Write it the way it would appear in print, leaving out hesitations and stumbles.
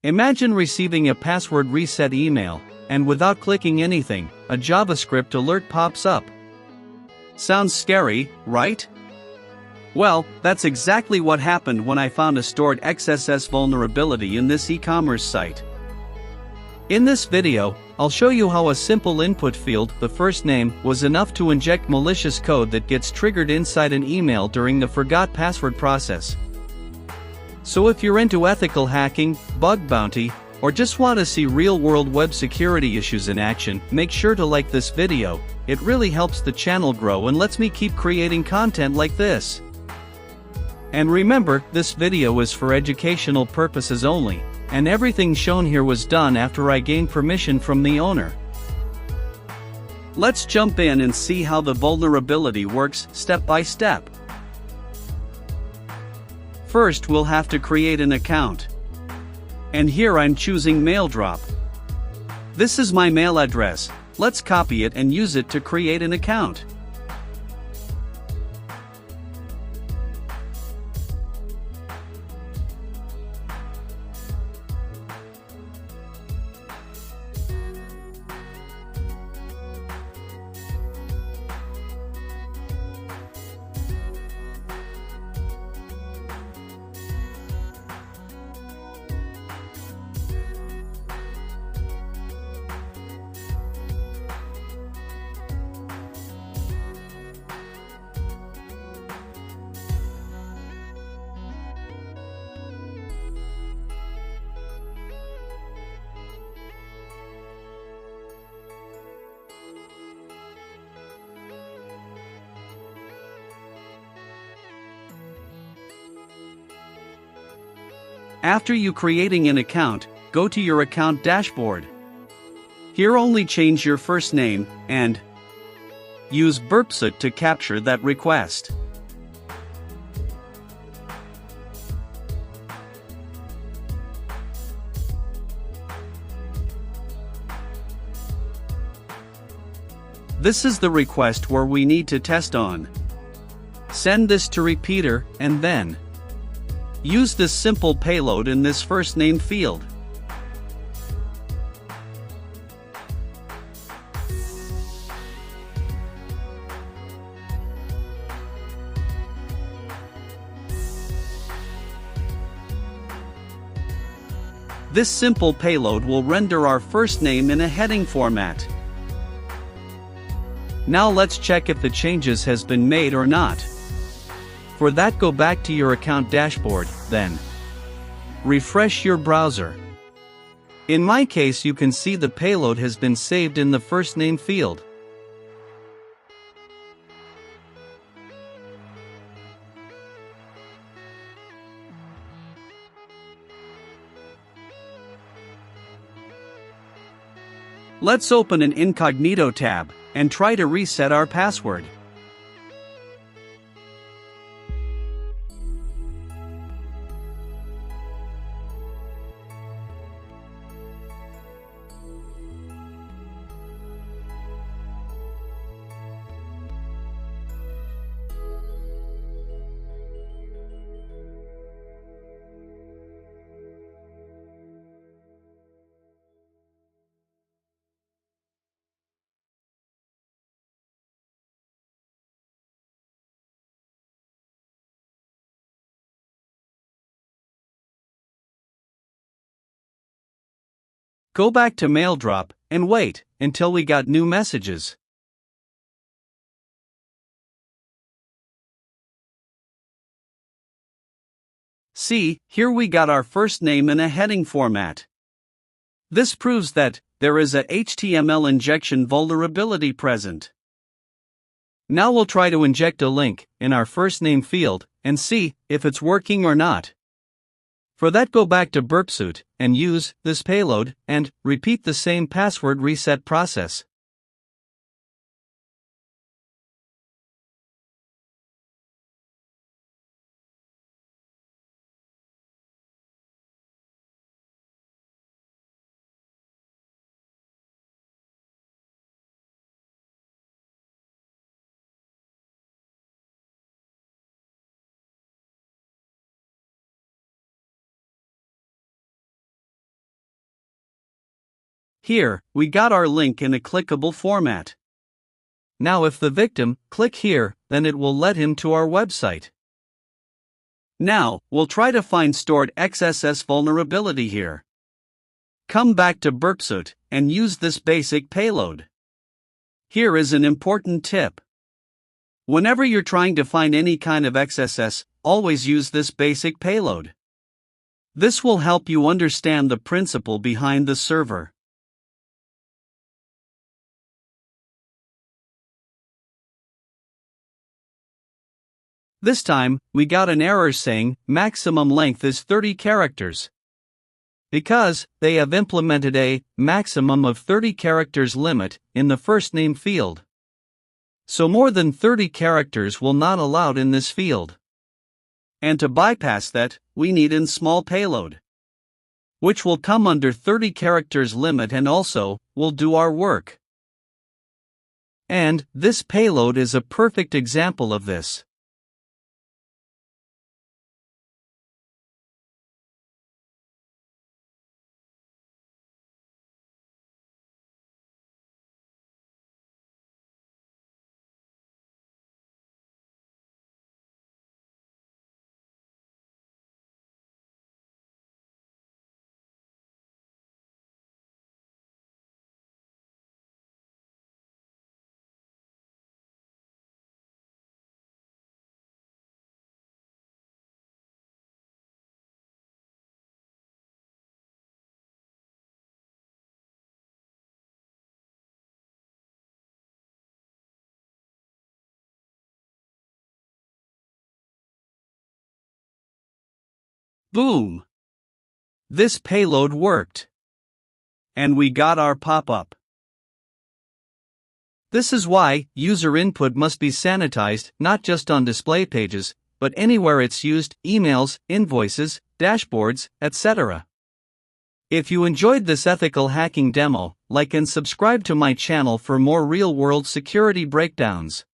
Imagine receiving a password reset email, and without clicking anything, a JavaScript alert pops up. Sounds scary, right? Well, that's exactly what happened when I found a stored XSS vulnerability in this e-commerce site. In this video, I'll show you how a simple input field, the first name, was enough to inject malicious code that gets triggered inside an email during the forgot password process. So if you're into ethical hacking, bug bounty, or just want to see real-world web security issues in action, make sure to like this video. It really helps the channel grow and lets me keep creating content like this. And remember, this video is for educational purposes only, and everything shown here was done after I gained permission from the owner. Let's jump in and see how the vulnerability works step by step. First, we'll have to create an account. And here I'm choosing MailDrop. This is my mail address. Let's copy it and use it to create an account. After you creating an account, go to your account dashboard. Here only change your first name, and use burpsuit to capture that request. This is the request where we need to test on. Send this to repeater, and then use this simple payload in this first name field. This simple payload will render our first name in a heading format. Now let's check if the changes has been made or not. For that, go back to your account dashboard, then refresh your browser. In my case, you can see the payload has been saved in the first name field. Let's open an incognito tab and try to reset our password. Go back to MailDrop and wait until we got new messages. See, here we got our first name in a heading format. This proves that there is a HTML injection vulnerability present. Now we'll try to inject a link in our first name field and see if it's working or not. For that, go back to burpsuit and use this payload and repeat the same password reset process. Here, we got our link in a clickable format. Now if the victim click here, then it will lead him to our website. Now, we'll try to find stored XSS vulnerability here. Come back to Burpsuit and use this basic payload. Here is an important tip. Whenever you're trying to find any kind of XSS, always use this basic payload. This will help you understand the principle behind the server. This time, we got an error saying maximum length is 30 characters. Because they have implemented a maximum of 30 characters limit in the first name field. So more than 30 characters will not allowed in this field. And to bypass that, we need in small payload, which will come under 30 characters limit and also will do our work. And this payload is a perfect example of this. Boom! This payload worked. And we got our pop-up. This is why user input must be sanitized not just on display pages, but anywhere it's used, emails, invoices, dashboards, etc. If you enjoyed this ethical hacking demo, like and subscribe to my channel for more real-world security breakdowns.